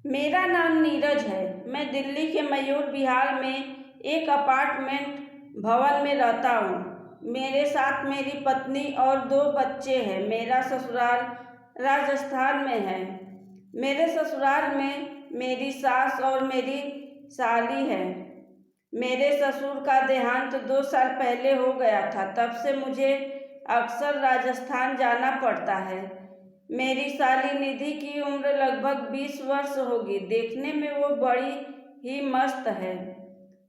मेरा नाम नीरज है। मैं दिल्ली के मयूर विहार में एक अपार्टमेंट भवन में रहता हूँ। मेरे साथ मेरी पत्नी और 2 बच्चे हैं। मेरा ससुराल राजस्थान में है। मेरे ससुराल में मेरी सास और मेरी साली है। मेरे ससुर का देहांत 2 साल पहले हो गया था। तब से मुझे अक्सर राजस्थान जाना पड़ता है। मेरी साली निधि की उम्र लगभग 20 वर्ष होगी। देखने में वो बड़ी ही मस्त है।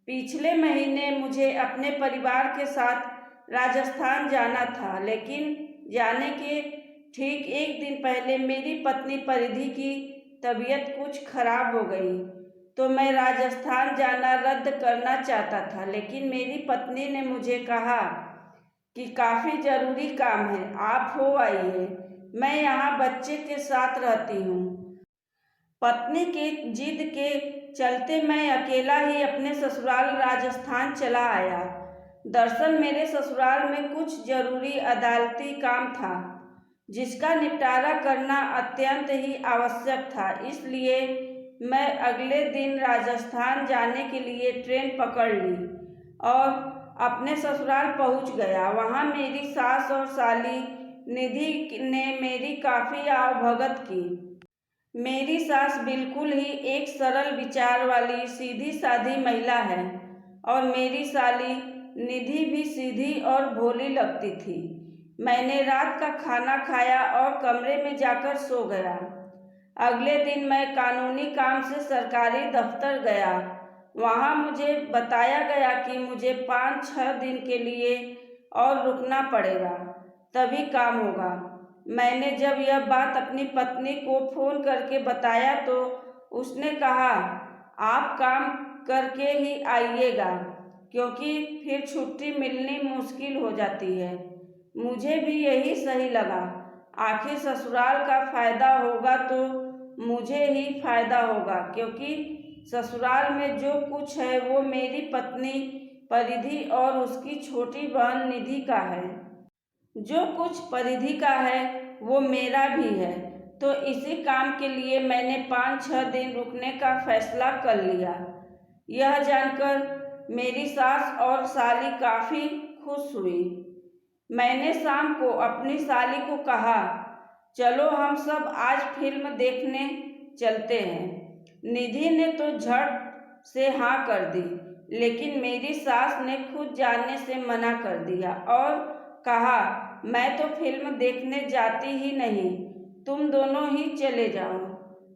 पिछले महीने मुझे अपने परिवार के साथ राजस्थान जाना था, लेकिन जाने के ठीक 1 दिन पहले मेरी पत्नी परिधि की तबीयत कुछ खराब हो गई, तो मैं राजस्थान जाना रद्द करना चाहता था। लेकिन मेरी पत्नी ने मुझे कहा कि काफ़ी ज़रूरी काम है, आप हो आइए। मैं यहाँ बच्चे के साथ रहती हूँ। पत्नी की जिद के चलते मैं अकेला ही अपने ससुराल राजस्थान चला आया। दरअसल मेरे ससुराल में कुछ ज़रूरी अदालती काम था, जिसका निपटारा करना अत्यंत ही आवश्यक था। इसलिए मैं अगले दिन राजस्थान जाने के लिए ट्रेन पकड़ ली और अपने ससुराल पहुंच गया। वहां मेरी सास और साली निधि ने मेरी काफ़ी आवभगत की। मेरी सास बिल्कुल ही एक सरल विचार वाली सीधी साधी महिला है और मेरी साली निधि भी सीधी और भोली लगती थी। मैंने रात का खाना खाया और कमरे में जाकर सो गया। अगले दिन मैं कानूनी काम से सरकारी दफ्तर गया। वहाँ मुझे बताया गया कि मुझे 5-6 दिन के लिए और रुकना पड़ेगा, तभी काम होगा। मैंने जब यह बात अपनी पत्नी को फ़ोन करके बताया तो उसने कहा, आप काम करके ही आइएगा, क्योंकि फिर छुट्टी मिलनी मुश्किल हो जाती है। मुझे भी यही सही लगा। आखिर ससुराल का फ़ायदा होगा तो मुझे ही फ़ायदा होगा, क्योंकि ससुराल में जो कुछ है वो मेरी पत्नी परिधि और उसकी छोटी बहन निधि का है। जो कुछ परिधि का है वो मेरा भी है। तो इसी काम के लिए मैंने 5-6 दिन रुकने का फैसला कर लिया। यह जानकर मेरी सास और साली काफ़ी खुश हुई। मैंने शाम को अपनी साली को कहा, चलो हम सब आज फिल्म देखने चलते हैं। निधि ने तो झट से हाँ कर दी, लेकिन मेरी सास ने खुद जाने से मना कर दिया और कहा, मैं तो फिल्म देखने जाती ही नहीं, तुम दोनों ही चले जाओ।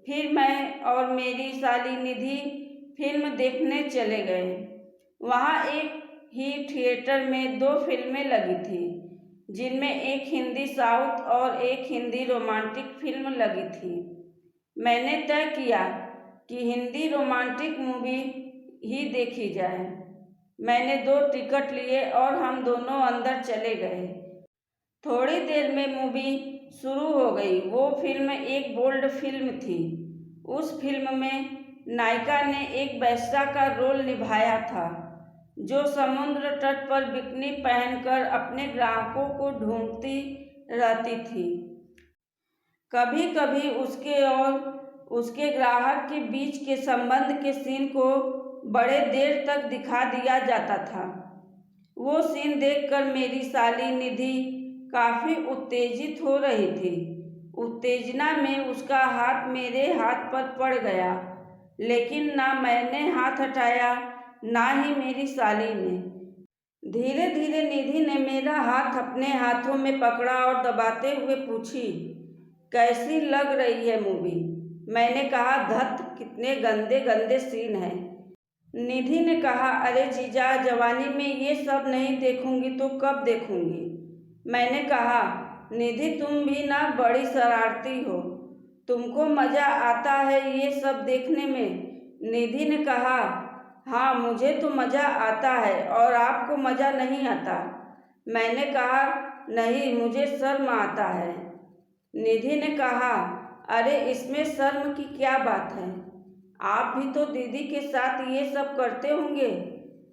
फिर मैं और मेरी साली निधि फिल्म देखने चले गए। वहाँ एक ही थिएटर में 2 फिल्में लगी थी, जिनमें एक हिंदी साउथ और एक हिंदी रोमांटिक फिल्म लगी थी। मैंने तय किया कि हिंदी रोमांटिक मूवी ही देखी जाए। मैंने 2 टिकट लिए और हम दोनों अंदर चले गए। थोड़ी देर में मूवी शुरू हो गई। वो फिल्म एक बोल्ड फिल्म थी। उस फिल्म में नायिका ने एक वेश्या का रोल निभाया था, जो समुद्र तट पर बिकनी पहनकर अपने ग्राहकों को ढूंढती रहती थी। कभी कभी उसके और उसके ग्राहक के बीच के संबंध के सीन को बड़े देर तक दिखा दिया जाता था। वो सीन देखकर मेरी साली निधि काफ़ी उत्तेजित हो रही थी। उत्तेजना में उसका हाथ मेरे हाथ पर पड़ गया, लेकिन ना मैंने हाथ हटाया ना ही मेरी साली ने। धीरे धीरे निधि ने मेरा हाथ अपने हाथों में पकड़ा और दबाते हुए पूछी, कैसी लग रही है मूवी? मैंने कहा, धत, कितने गंदे गंदे सीन हैं। निधि ने कहा, अरे जीजा, जवानी में ये सब नहीं देखूंगी तो कब देखूंगी? मैंने कहा, निधि, तुम भी ना बड़ी शरारती हो, तुमको मज़ा आता है ये सब देखने में? निधि ने कहा, हाँ, मुझे तो मज़ा आता है और आपको मज़ा नहीं आता। मैंने कहा, नहीं, मुझे शर्म आता है। निधि ने कहा, अरे इसमें शर्म की क्या बात है, आप भी तो दीदी के साथ ये सब करते होंगे।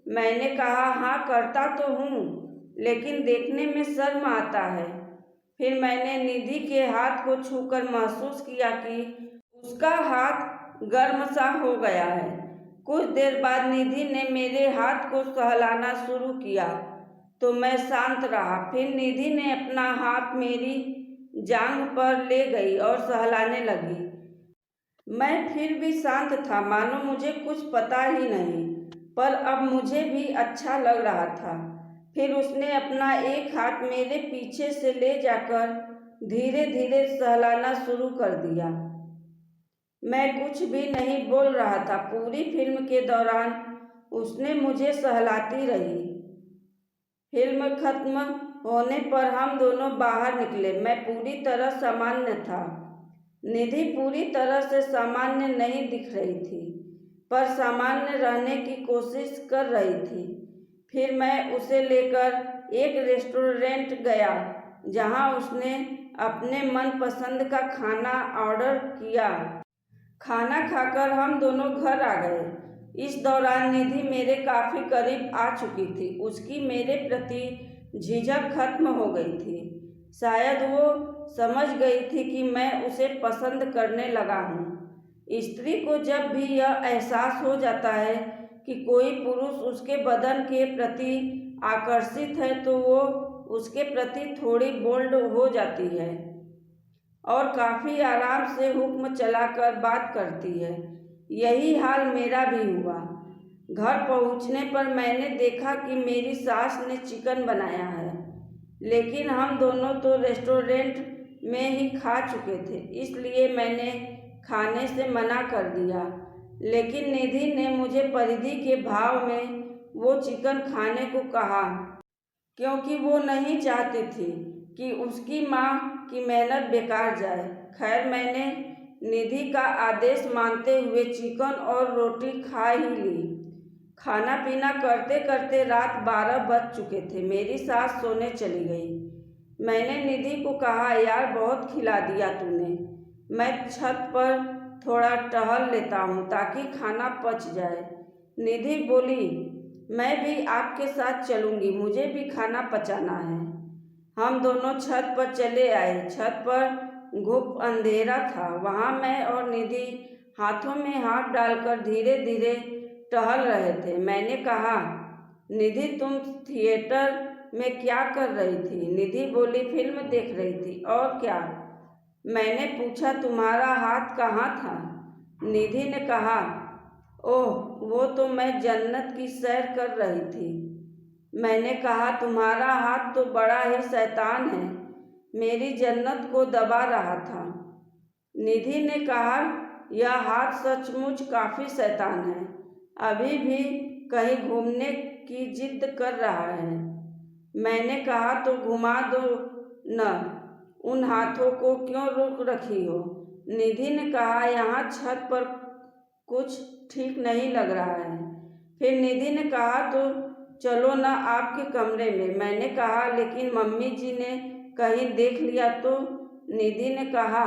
मैंने कहा, हाँ, करता तो हूँ, लेकिन देखने में शर्म आता है। फिर मैंने निधि के हाथ को छूकर महसूस किया कि उसका हाथ गर्म सा हो गया है। कुछ देर बाद निधि ने मेरे हाथ को सहलाना शुरू किया तो मैं शांत रहा। फिर निधि ने अपना हाथ मेरी जांघ पर ले गई और सहलाने लगी। मैं फिर भी शांत था, मानो मुझे कुछ पता ही नहीं, पर अब मुझे भी अच्छा लग रहा था। फिर उसने अपना एक हाथ मेरे पीछे से ले जाकर धीरे धीरे सहलाना शुरू कर दिया। मैं कुछ भी नहीं बोल रहा था। पूरी फिल्म के दौरान उसने मुझे सहलाती रही। फिल्म खत्म होने पर हम दोनों बाहर निकले। मैं पूरी तरह सामान्य था। निधि पूरी तरह से सामान्य नहीं दिख रही थी, पर सामान्य रहने की कोशिश कर रही थी। फिर मैं उसे लेकर एक रेस्टोरेंट गया जहां उसने अपने मनपसंद का खाना ऑर्डर किया। खाना खाकर हम दोनों घर आ गए। इस दौरान निधि मेरे काफ़ी करीब आ चुकी थी। उसकी मेरे प्रति झिझक खत्म हो गई थी। शायद वो समझ गई थी कि मैं उसे पसंद करने लगा हूँ। स्त्री को जब भी यह एहसास हो जाता है कि कोई पुरुष उसके बदन के प्रति आकर्षित है तो वो उसके प्रति थोड़ी बोल्ड हो जाती है और काफ़ी आराम से हुक्म चलाकर बात करती है। यही हाल मेरा भी हुआ। घर पहुंचने पर मैंने देखा कि मेरी सास ने चिकन बनाया है, लेकिन हम दोनों तो रेस्टोरेंट में ही खा चुके थे, इसलिए मैंने खाने से मना कर दिया। लेकिन निधि ने मुझे परिधि के भाव में वो चिकन खाने को कहा, क्योंकि वो नहीं चाहती थी कि उसकी माँ की मेहनत बेकार जाए। खैर, मैंने निधि का आदेश मानते हुए चिकन और रोटी खा ही ली। खाना पीना करते करते रात 12 बज चुके थे। मेरी सास सोने चली गई। मैंने निधि को कहा, यार बहुत खिला दिया तूने, मैं छत पर थोड़ा टहल लेता हूँ ताकि खाना पच जाए। निधि बोली, मैं भी आपके साथ चलूँगी, मुझे भी खाना पचाना है। हम दोनों छत पर चले आए। छत पर घुप अंधेरा था। वहाँ मैं और निधि हाथों में हाथ डालकर धीरे धीरे टहल रहे थे। मैंने कहा, निधि तुम थिएटर में क्या कर रही थी? निधि बोली, फिल्म देख रही थी। और क्या? मैंने पूछा, तुम्हारा हाथ कहाँ था? निधि ने कहा, ओह, वो तो मैं जन्नत की सैर कर रही थी। मैंने कहा, तुम्हारा हाथ तो बड़ा ही शैतान है, मेरी जन्नत को दबा रहा था। निधि ने कहा, यह हाथ सचमुच काफ़ी शैतान है, अभी भी कहीं घूमने की जिद कर रहा है। मैंने कहा, तो घुमा दो न, उन हाथों को क्यों रोक रखी हो? निधि ने कहा, यहाँ छत पर कुछ ठीक नहीं लग रहा है। फिर निधि ने कहा, तो चलो ना आपके कमरे में। मैंने कहा, लेकिन मम्मी जी ने कहीं देख लिया तो? निधि ने कहा,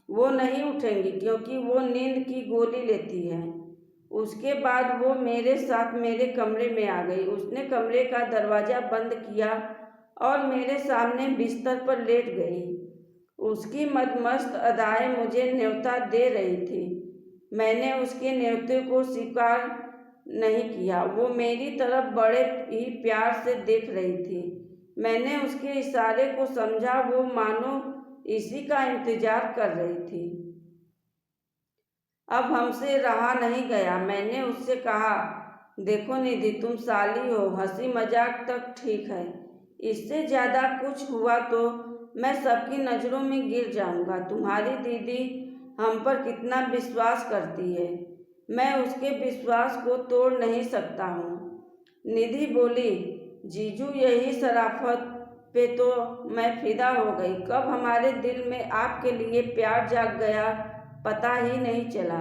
वो नहीं उठेंगी क्योंकि वो नींद की गोली लेती है। उसके बाद वो मेरे साथ मेरे कमरे में आ गई। उसने कमरे का दरवाज़ा बंद किया और मेरे सामने बिस्तर पर लेट गई। उसकी मदमस्त अदाएं मुझे न्योता दे रही थी। मैंने उसके न्योते को स्वीकार नहीं किया। वो मेरी तरफ बड़े ही प्यार से देख रही थी। मैंने उसके इशारे को समझा, वो मानो इसी का इंतजार कर रही थी। अब हमसे रहा नहीं गया। मैंने उससे कहा, देखो निधि, तुम साली हो, हंसी मजाक तक ठीक है, इससे ज़्यादा कुछ हुआ तो मैं सबकी नज़रों में गिर जाऊंगा। तुम्हारी दीदी हम पर कितना विश्वास करती है, मैं उसके विश्वास को तोड़ नहीं सकता हूँ। निधि बोली, जीजू, यही शराफत पे तो मैं फिदा हो गई। कब हमारे दिल में आपके लिए प्यार जाग गया, पता ही नहीं चला।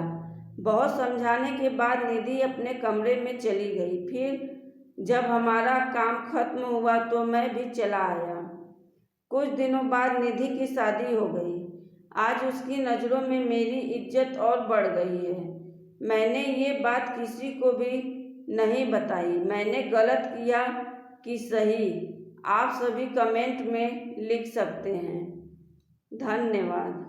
बहुत समझाने के बाद निधि अपने कमरे में चली गई। फिर जब हमारा काम खत्म हुआ तो मैं भी चला आया। कुछ दिनों बाद निधि की शादी हो गई। आज उसकी नज़रों में मेरी इज्जत और बढ़ गई है। मैंने ये बात किसी को भी नहीं बताई। मैंने गलत किया कि सही, आप सभी कमेंट में लिख सकते हैं। धन्यवाद।